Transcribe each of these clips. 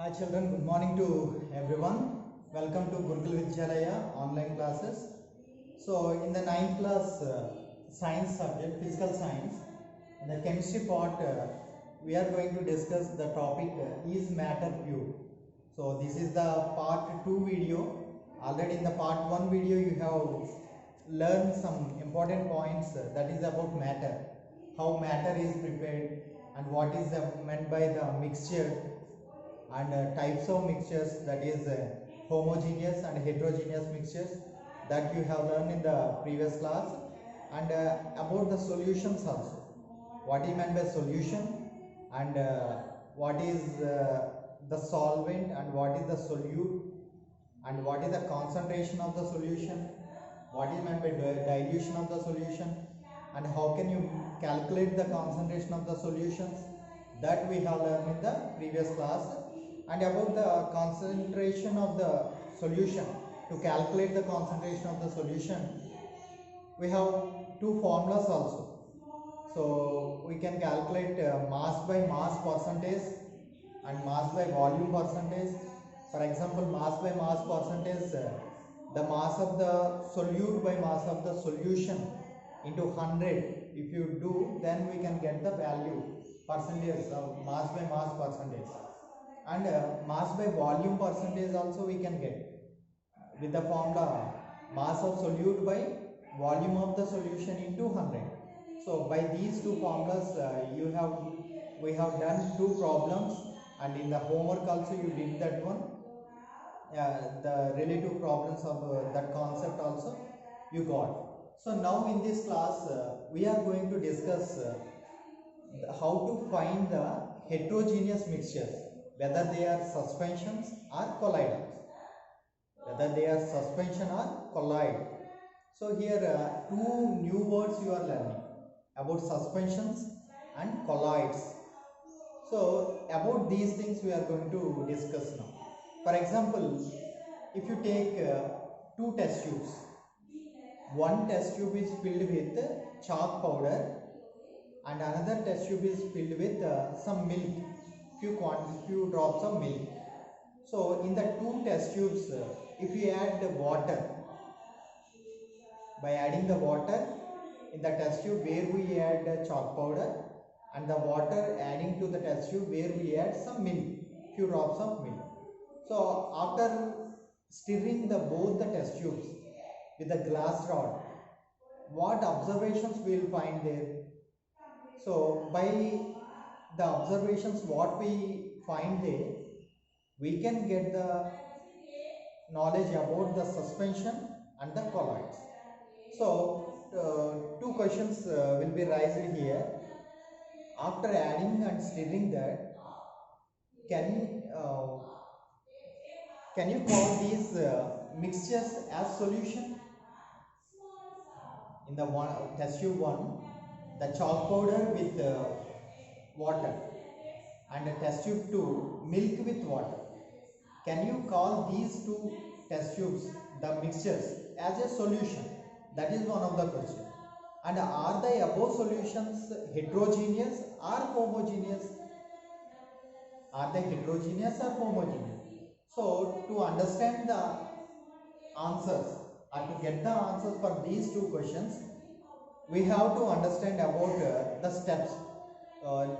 Hi children, good morning to everyone. Welcome to Gurukul Vidyalaya online classes. So in the ninth class science subject, physical science, in the chemistry part, we are going to discuss the topic is matter pure. So this is the part 2 video. Already in the part 1 video you have learned some important points that is about matter, how matter is prepared and what is meant by the mixture and types of mixtures, that is homogeneous and heterogeneous mixtures that you have learned in the previous class, and about the solutions also, what is meant by solution, and what is the solvent and what is the solute, and what is the concentration of the solution, what is meant by dilution of the solution, and how can you calculate the concentration of the solutions, that we have learned in the previous class. And about the concentration of the solution, to calculate the concentration of the solution, we have two formulas also. So we can calculate mass by mass percentage and mass by volume percentage. For example, mass by mass percentage, the mass of the solute by mass of the solution into 100, if you do, then we can get the value percentage of mass by mass percentage. And mass by volume percentage also we can get with the formula mass of solute by volume of the solution into 100. So by these two formulas we have done two problems, and in the homework also you did that one, the relative problems of that concept also you got. So now in this class we are going to discuss how to find the heterogeneous mixtures, whether they are suspensions or colloidals, whether they are suspension or colloid. So here two new words you are learning about suspensions and colloids. So about these things we are going to discuss now. For example, if you take two test tubes, one test tube is filled with chalk powder and another test tube is filled with some milk, few drops of milk. So in the two test tubes, if you add the water, by adding the water in the test tube where we add chalk powder, and the water adding to the test tube where we add some milk, few drops of milk. So after stirring both the test tubes with a glass rod, what observations we will find there? So by the observations what we find there, we can get the knowledge about the suspension and the colloids. So two questions will be raised here. After adding and stirring that, can you call these mixtures as solution? In the test tube 1, the chalk powder with water, and the test tube 2, milk with water. Can you call these two test tubes, the mixtures, as a solution? That is one of the questions. And are the above solutions heterogeneous or homogeneous? Are they heterogeneous or homogeneous? So to understand the answers, or to get the answers for these two questions, we have to understand about the steps.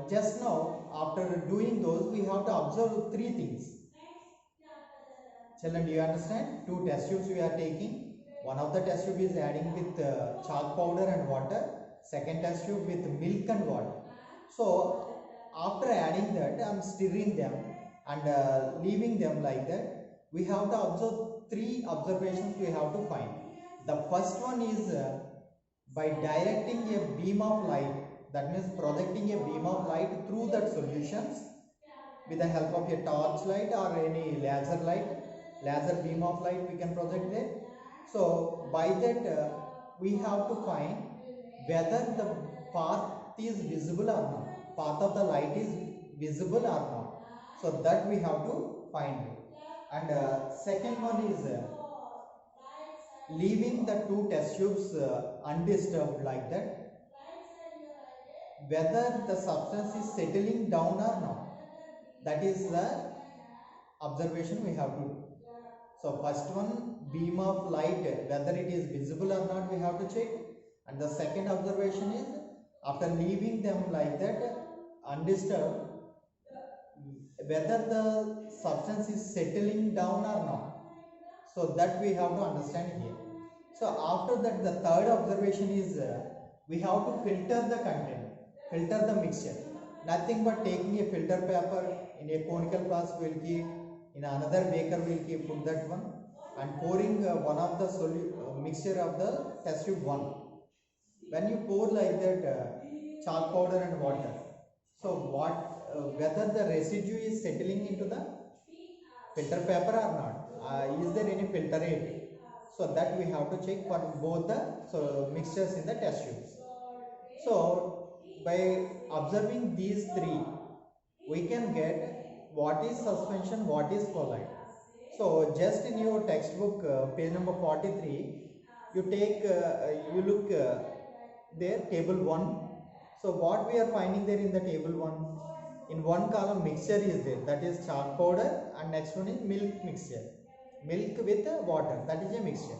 Just now, after doing those, we have to observe three things. Children, do you understand? Two test tubes we are taking. One of the test tube is adding with chalk powder and water. Second test tube with milk and water. So after adding that and stirring them and leaving them like that, we have to observe three observations we have to find. The first one is by directing a beam of light, that means projecting a beam of light through that solutions with the help of a torch light or any laser beam of light we can project there. So by that we have to find whether the path is visible or not, path of the light is visible or not. So that we have to find it. And second one is leaving the two test tubes undisturbed like that, whether the substance is settling down or not. That is the observation we have to do. So first one, beam of light, whether it is visible or not, we have to check. And the second observation is, after leaving them like that undisturbed, whether the substance is settling down or not. So that we have to understand here. So after that, the third observation is, we have to filter the content, filter the mixture. Nothing but taking a filter paper in a conical flask, we'll keep in another beaker, we'll keep put that one, and pouring one of the mixture of the test tube 1. When you pour like that chalk powder and water, so whether the residue is settling into the filter paper or not, is there any filtrate? So that we have to check for both the mixtures in the test tubes. So by observing these three, we can get what is suspension, what is colloid. So just in your textbook, page number 43, you take, you look there, table 1. So what we are finding there in the table 1, in one column mixture is there, that is chalk powder, and next one is milk mixture, milk with water, that is a mixture.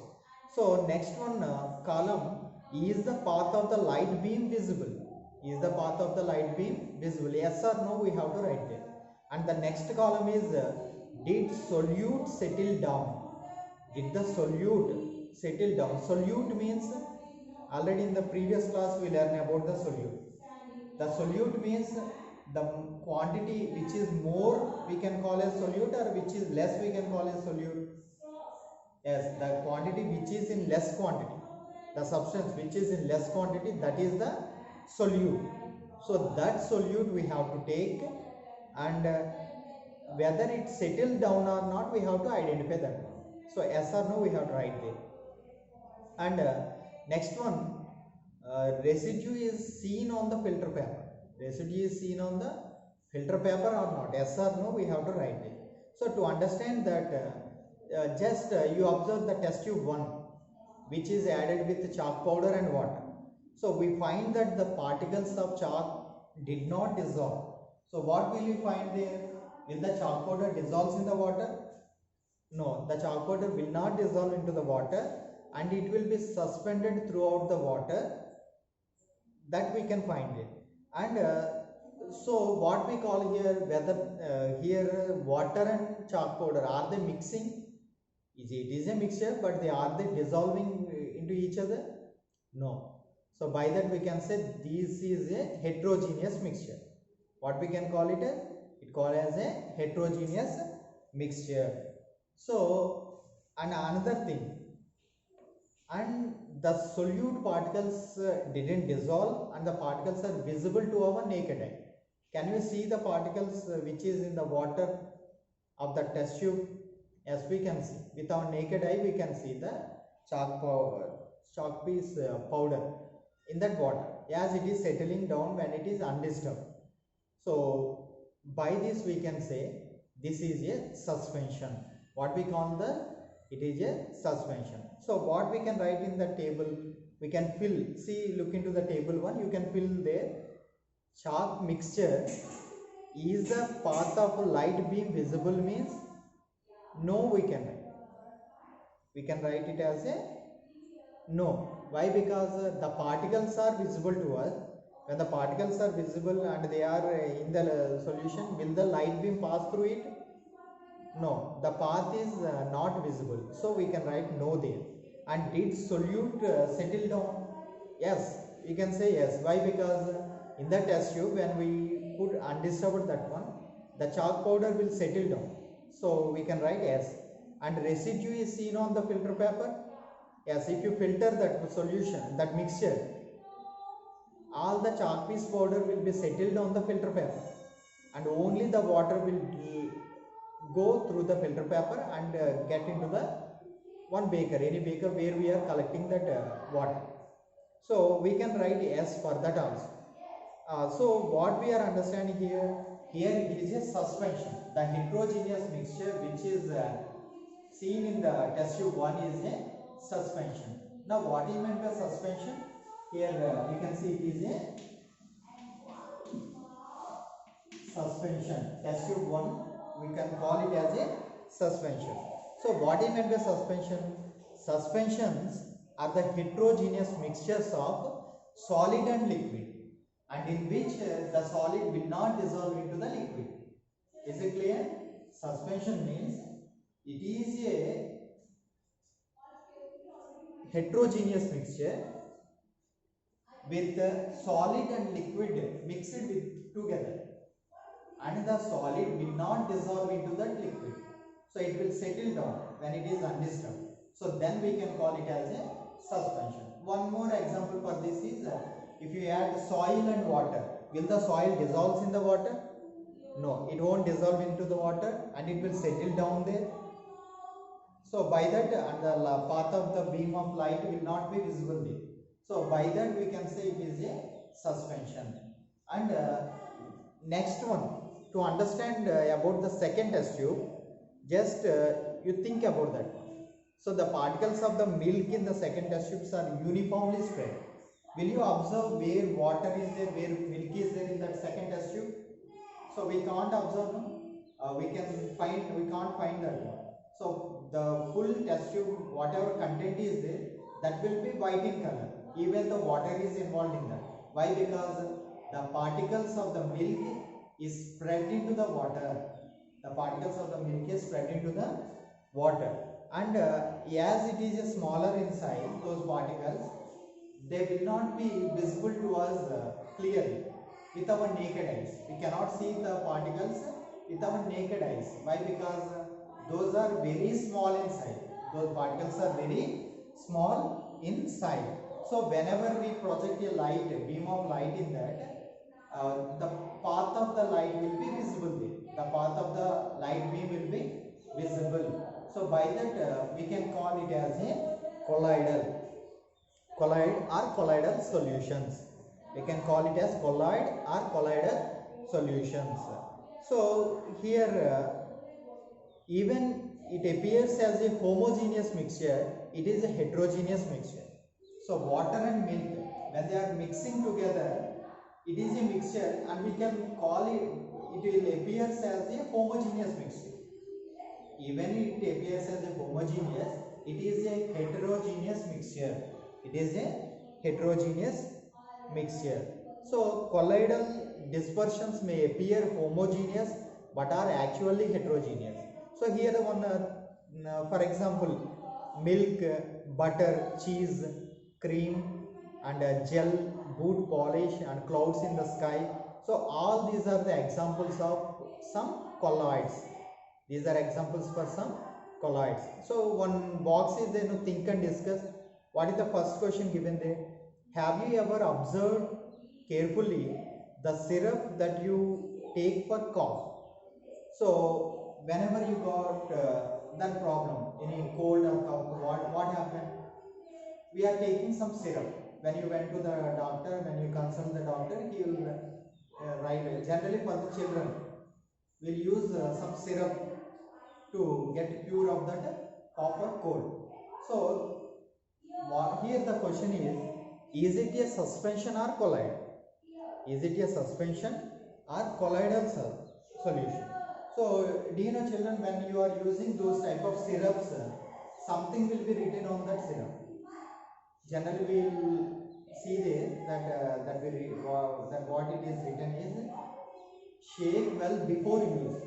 So next one column, is the path of the light beam visible? Is the path of the light beam visible? Yes or no, we have to write there. And the next column is, did solute settle down? Did the solute settle down? Solute means, already in the previous class we learned about the solute. The solute means the quantity which is more we can call as solute, or which is less we can call as solute. Yes, the quantity which is in less quantity, the substance which is in less quantity, that is the solute. So that solute we have to take, and whether it settled down or not, we have to identify that. So yes or no, we have to write there. And next one, residue is seen on the filter paper. Residue is seen on the filter paper or not? Yes or no, we have to write it. So to understand that, you observe the test tube 1, which is added with chalk powder and water. So we find that the particles of chalk did not dissolve. So what will you find there? Will the chalk powder dissolve in the water? No, the chalk powder will not dissolve into the water, and it will be suspended throughout the water. That we can find it. And so what we call here, whether here water and chalk powder, are they mixing? It is a mixture, but are they dissolving into each other? No. So by that we can say this is a heterogeneous mixture. What we can call it? It called as a heterogeneous mixture. So, and another thing, and the solute particles didn't dissolve, and the particles are visible to our naked eye. Can you see the particles which is in the water of the test tube? Yes, we can see. With our naked eye, we can see the chalk piece powder in that water, as it is settling down when it is undisturbed. So by this we can say this is a suspension. What we call it is a suspension. So what we can write in the table, we can fill, see, look into the table 1, you can fill there, chalk mixture is the path of light beam visible means, no, we can write. We can write it as a no. Why? Because the particles are visible to us. When the particles are visible and they are in the solution, will the light beam pass through it? No, the path is not visible. So we can write no there. And did solute settle down? Yes, we can say yes. Why? Because in the test tube, when we put undisturbed that one, the chalk powder will settle down. So we can write yes. And residue is seen on the filter paper. Yes, if you filter that solution, that mixture, all the chalk piece powder will be settled on the filter paper, and only the water will go through the filter paper and get into the one beaker, any beaker where we are collecting that water. So we can write yes for that also. So what we are understanding here it is a suspension. The heterogeneous mixture which is seen in the test tube 1 is a suspension. Now what is meant by suspension? Here we can see it is a suspension. Test tube 1 we can call it as a suspension. So what is meant by suspension? Suspensions are the heterogeneous mixtures of solid and liquid, and in which the solid will not dissolve into the liquid. Is it clear? Suspension means it is a heterogeneous mixture with solid and liquid mixed with together, and the solid will not dissolve into that liquid, so it will settle down when it is undisturbed. So then we can call it as a suspension. One more example for this is if you add soil and water, will the soil dissolve in the water? No, it won't dissolve into the water, and it will settle down there. So by that, and the path of the beam of light will not be visible there. So by that we can say it is a suspension. And next one, to understand about the second test tube, just you think about that one. So the particles of the milk in the second test tubes are uniformly spread. Will you observe where water is there, where milk is there in that second test tube? So we can't observe, no? We can't find that one. So the full test tube, whatever content is there, that will be white in color. Even the water is involved in that. Why? Because the particles of the milk is spread into the water. The particles of the milk is spread into the water, and as it is a smaller in size, those particles, they will not be visible to us clearly with our naked eyes. We cannot see the particles with our naked eyes. Why? Because those are very small in size. Those particles are very small in size. So whenever we project a light, a beam of light in that, the path of the light will be visible there. The path of the light beam will be visible. So by that we can call it as a colloidal solutions. We can call it as colloid or colloidal solutions. So here even it appears as a homogeneous mixture, it is a heterogeneous mixture. So water and milk, when they are mixing together, it is a mixture, and we can call it, it will appear as a homogeneous mixture. Even it appears as a homogeneous, it is a heterogeneous mixture. It is a heterogeneous mixture. So colloidal dispersions may appear homogeneous but are actually heterogeneous. So here the one, for example, milk, butter, cheese, cream, and gel, boot polish, and clouds in the sky. So all these are the examples of some colloids. These are examples for some colloids. So one box is there, think and discuss. What is the first question given there? Have you ever observed carefully the syrup that you take for cough? So whenever you got that problem, any cold or cough, what happened? We are taking some syrup. When you went to the doctor, when you consult the doctor, he will write. Generally for the children, we'll use some syrup to get cure of that cough or cold. So here the question is it a suspension or colloid? Is it a suspension or colloidal solution? So do you know, children, when you are using those type of syrups, something will be written on that syrup. Generally we will see there that what it is written is shake well before use.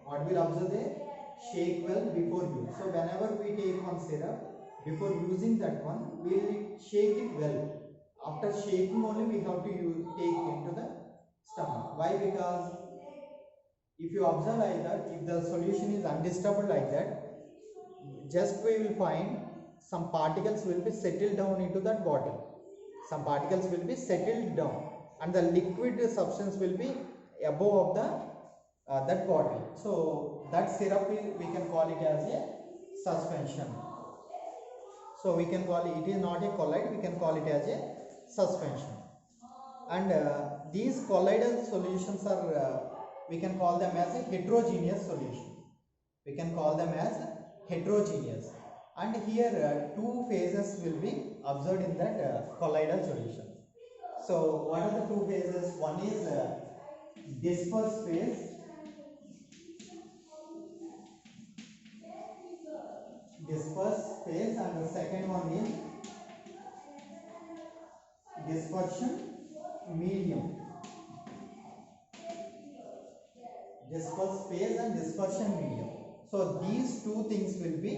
What we'll observe there? Shake well before use. So whenever we take one syrup, before using that one, we will shake it well. After shaking only we have to take into the stomach. Why? Because if you observe like that, if the solution is undisturbed like that, just we will find some particles will be settled down into that bottle. Some particles will be settled down, and the liquid substance will be above of the that bottle. So that syrup we can call it as a suspension. So we can call it is not a colloid, we can call it as a suspension. And these colloidal solutions are we can call them as a heterogeneous solution. We can call them as heterogeneous. And here two phases will be observed in that colloidal solution. So what are the two phases? One is disperse phase, dispersed phase, and the second one is dispersion medium. Dispersed phase and dispersion medium. So these two things will be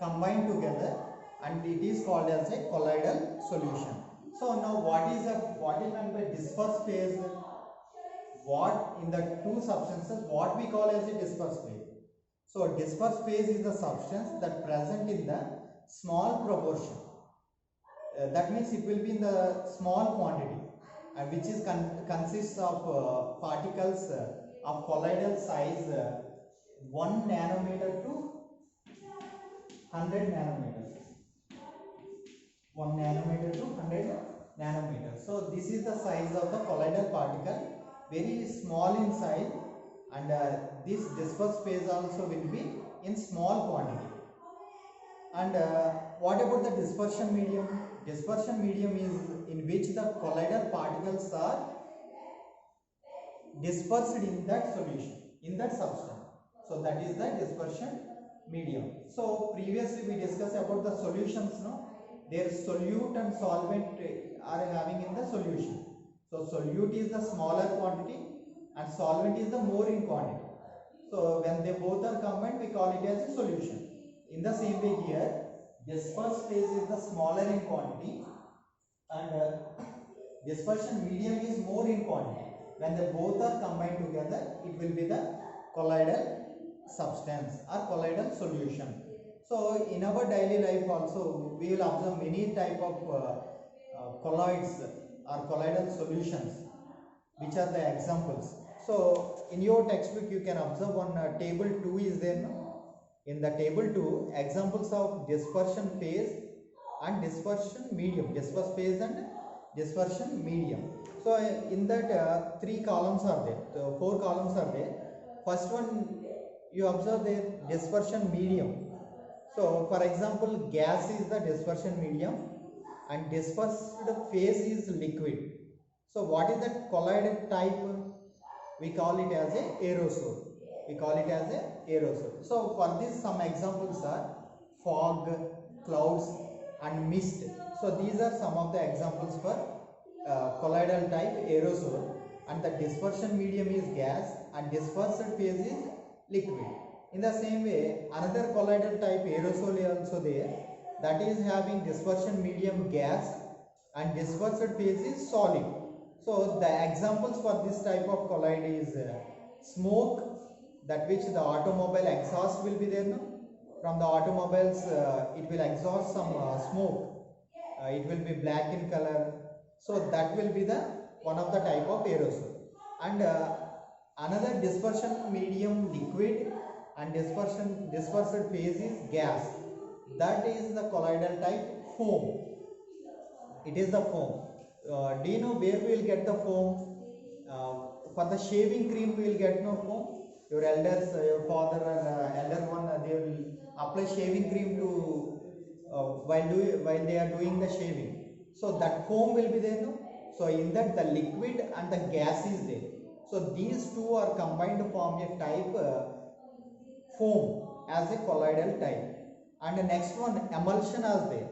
combined together and it is called as a colloidal solution. So now what is meant by dispersed phase? What in the two substances, what we call as a dispersed phase? So dispersed phase is the substance that present in the small proportion. That means it will be in the small quantity, which is consists of particles of colloidal size 1 nanometer to 100 nanometers. 1 nanometer to 100 nanometers. So this is the size of the colloidal particle, very small in size, and this dispersed phase also will be in small quantity. And what about the dispersion medium? Dispersion medium is in which the colloidal particles are dispersed in that solution, in that substance. So that is the dispersion medium. So previously we discussed about the solutions, no? Their solute and solvent are having in the solution. So solute is the smaller quantity and solvent is the more in quantity. So when they both are combined, we call it as a solution. In the same way here, dispersed phase is the smaller in quantity and dispersion medium is more in quantity. When they both are combined together, it will be the colloidal substance or colloidal solution. So in our daily life also, we will observe many type of colloids or colloidal solutions, which are the examples. So in your textbook you can observe one table 2 is there, no? In the table 2, examples of dispersion phase and dispersion medium, dispersed phase and dispersion medium. So in that 3 columns are there, 4 columns are there. First one you observe the dispersion medium. So for example, gas is the dispersion medium and dispersed phase is liquid. So what is that colloid type? We call it as a aerosol. We call it as a aerosol. So for this some examples are fog, clouds and mist. So these are some of the examples for colloidal type aerosol, and the dispersion medium is gas and dispersed phase is liquid. In the same way, another colloidal type aerosol is also there, that is having dispersion medium gas and dispersed phase is solid. So the examples for this type of colloid is smoke, that which the automobile exhaust will be there, no? From the automobiles it will exhaust some smoke, it will be black in color. So that will be the one of the type of aerosol. And another dispersion medium liquid and dispersed phase is gas, that is the colloidal type foam. It is the foam. Do you know where we will get the foam? For the shaving cream we will get no foam. Your elders, your father or elder one, they will apply shaving cream to while they are doing the shaving. So that foam will be there, no? So in that the liquid and the gas is there. So these two are combined to form a type foam as a colloidal type. And the next one, emulsion is there.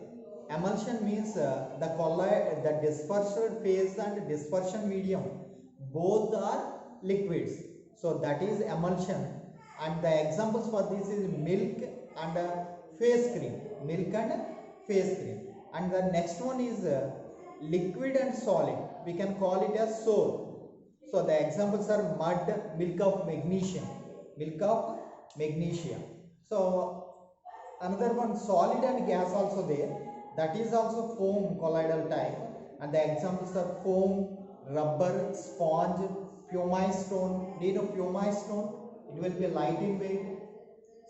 Emulsion means the dispersed phase and dispersion medium both are liquids. So that is emulsion. And the examples for this is milk and face cream. Milk and face cream. And the next one is liquid and solid. We can call it as soap. So the examples are mud, milk of magnesium. Milk of magnesium. So another one, solid and gas also there. That is also foam colloidal type. And the examples are foam, rubber, sponge, pumice stone. Do you know pumice stone? It will be light in weight.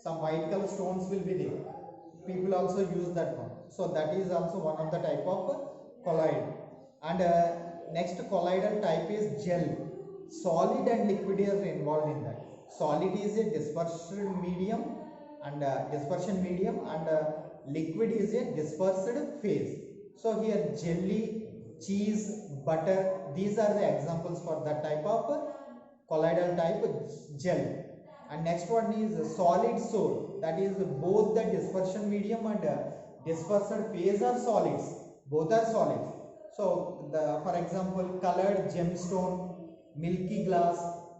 Some white color stones will be there. People also use that one. So that is also one of the type of colloid. And next colloidal type is gel. Solid and liquid are involved in that. Solid is a dispersion medium and liquid is a dispersed phase. So here jelly, cheese, butter, these are the examples for that type of colloidal type gel. And next one is solid soul, that is both the dispersion medium and dispersed phase are solids, both are solids. So the, for example, colored gemstone, milky glass,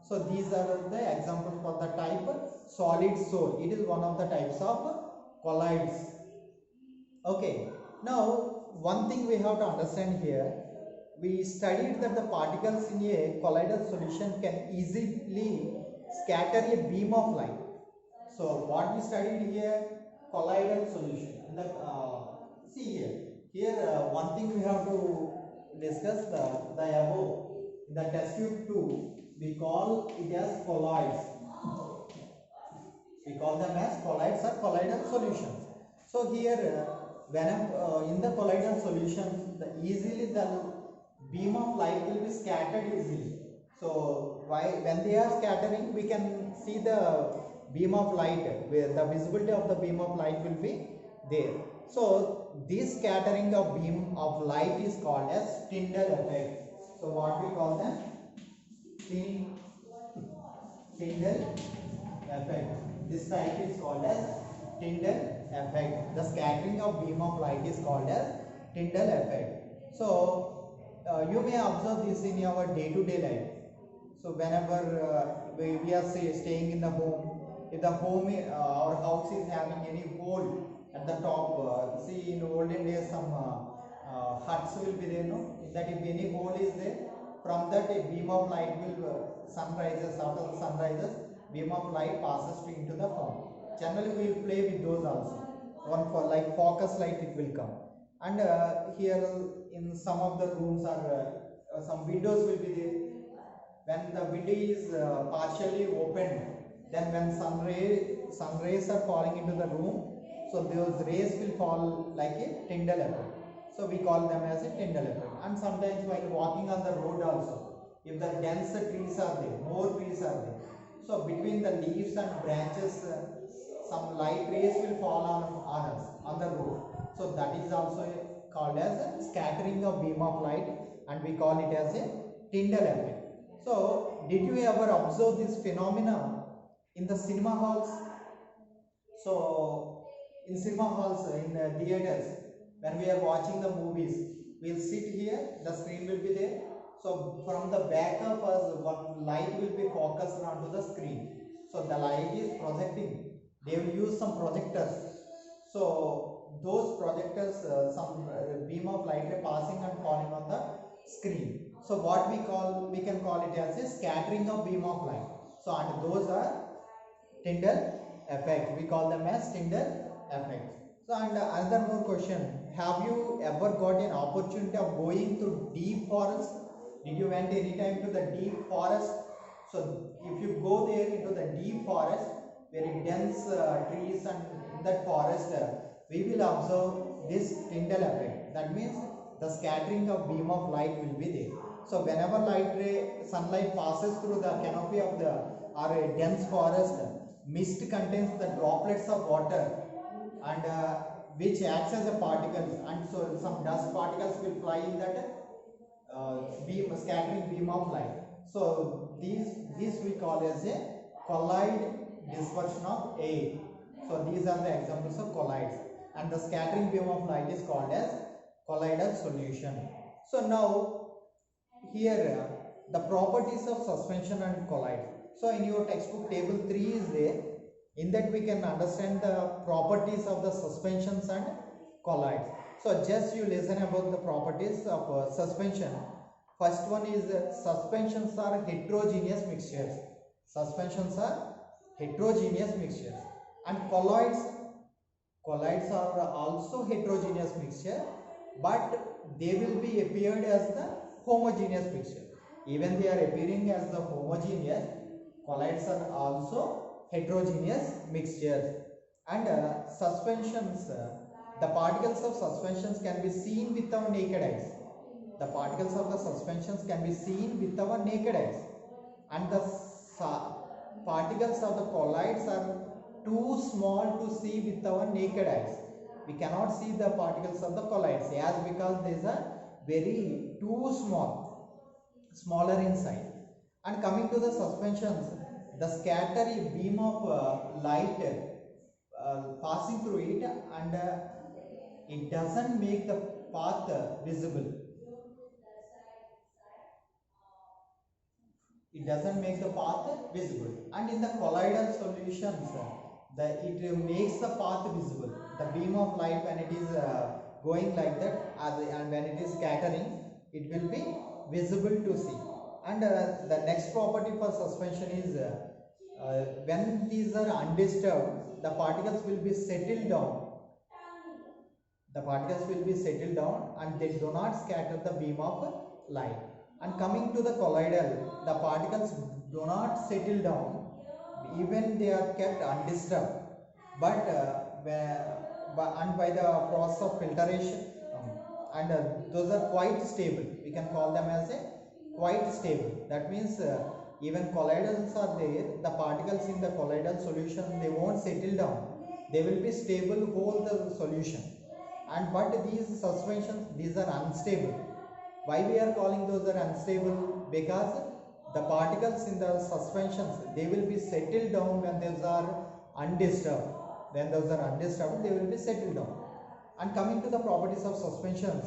so these are the examples for the type solid soul. It is one of the types of colloids. Okay, now one thing we have to understand here, we studied that the particles in a colloidal solution can easily scatter a beam of light. So what we studied here, colloidal solution. In the see here one thing we have to discuss the above. In the test tube 2, we call it as colloids. We call them as colloids or colloidal solutions. So here when in the colloidal solution, easily the beam of light will be scattered easily. So when they are scattering, we can see the beam of light, where the visibility of the beam of light will be there. So this scattering of beam of light is called as Tyndall effect. So what we call them? Tyndall effect. This type is called as Tyndall effect. The scattering of beam of light is called as Tyndall effect. So you may observe this in our day-to-day life. So whenever we are staying in the home, if the home our house is having any hole at the top, see in olden days some huts will be there, no? That if any hole is there, from that a beam of light will sunrises, after the sunrises, beam of light passes into the home. Generally we will play with those also. One for like focus light it will come. And here in some of the rooms are some windows will be there. When the window is partially opened, then when sun rays are falling into the room, so those rays will fall like a Tyndall effect. So we call them as a Tyndall effect. And sometimes while walking on the road also, if the dense trees are there, more trees are there, so between the leaves and branches, some light rays will fall on us, on the road. So that is also called as a scattering of beam of light, and we call it as a Tyndall effect. So did you ever observe this phenomena in the cinema halls? So in cinema halls, in theaters, when we are watching the movies, we'll sit here, the screen will be there. So from the back of us, one light will be focused onto the screen. So the light is projecting. They will use some projectors. So those projectors, some beam of light are passing and falling on the screen. So what we can call it as a scattering of beam of light. So and those are Tyndall effect. We call them as Tyndall effect. So and another more question. Have you ever got an opportunity of going to deep forest? Did you went any time to the deep forest? So if you go there into the deep forest, very dense trees, and in that forest we will observe this Tyndall effect. That means the scattering of beam of light will be there. So whenever sunlight passes through the canopy of the or a dense forest, mist contains the droplets of water, and which acts as a particles, and so some dust particles will fly in that scattering beam of light. So these we call as a colloid dispersion of air. So these are the examples of colloids, and the scattering beam of light is called as colloidal solution. So now here the properties of suspension and colloids. So in your textbook table 3 is there. In that we can understand the properties of the suspensions and colloids. So just you listen about the properties of suspension. First one is suspensions are heterogeneous mixtures. Suspensions are heterogeneous mixtures. And colloids are also heterogeneous mixture, but they will be appeared as the homogeneous mixture. Even they are appearing as the homogeneous, colloids are also heterogeneous mixtures. And suspensions, the particles of suspensions can be seen with our naked eyes. The particles of the suspensions can be seen with our naked eyes, and the particles of the colloids are too small to see with our naked eyes. We cannot see the particles of the colloids as because these are very too small, smaller in size. And coming to the suspensions, the scattered beam of light passing through it, and it doesn't make the path visible. It doesn't make the path visible. And in the colloidal solutions, it makes the path visible. The beam of light, when it is going like that, and when it is scattering, it will be visible to see. And the next property for suspension is when these are undisturbed, the particles will be settled down. The particles will be settled down and they do not scatter the beam of light. And coming to the colloidal, the particles do not settle down, even they are kept undisturbed. But by the process of filtration, and those are quite stable. We can call them as a quite stable. That means even colloidals are there. The particles in the colloidal solution, they won't settle down. They will be stable whole the solution. And but these suspensions, these are unstable. Why we are calling those are unstable? Because the particles in the suspensions, they will be settled down when those are undisturbed. When those are undisturbed, they will be settled down. And coming to the properties of suspensions,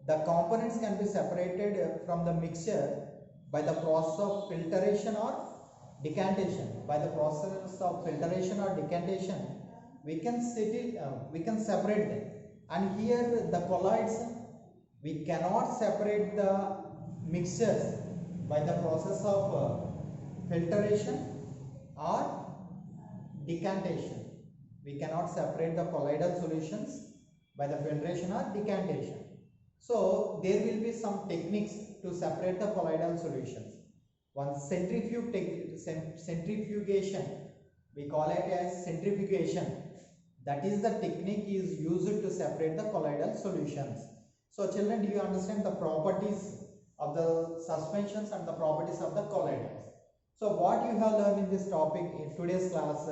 the components can be separated from the mixture by the process of filtration or decantation. By the process of filtration or decantation, we can separate them. And here the colloids, we cannot separate the mixtures by the process of filtration or decantation. We cannot separate the colloidal solutions by the filtration or decantation. So there will be some techniques to separate the colloidal solutions. One centrifugation, we call it as centrifugation. That is the technique is used to separate the colloidal solutions. So children, do you understand the properties of the suspensions and the properties of the colloidals? So what you have learned in this topic in today's class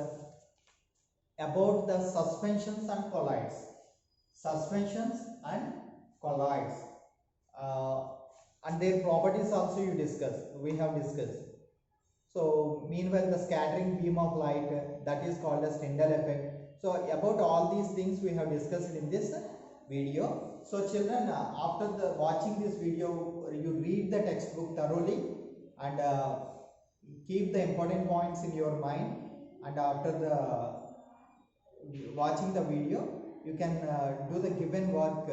about the suspensions and colloids. Suspensions and colloids. And their properties also we have discussed. So meanwhile, the scattering beam of light, that is called as Tyndall effect. So about all these things we have discussed in this video. So children, after watching this video, you read the textbook thoroughly and keep the important points in your mind. And after watching the video, you can do the given work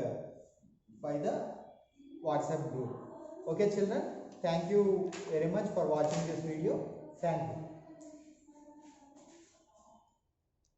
by the WhatsApp group. Okay children, thank you very much for watching this video. Thank you.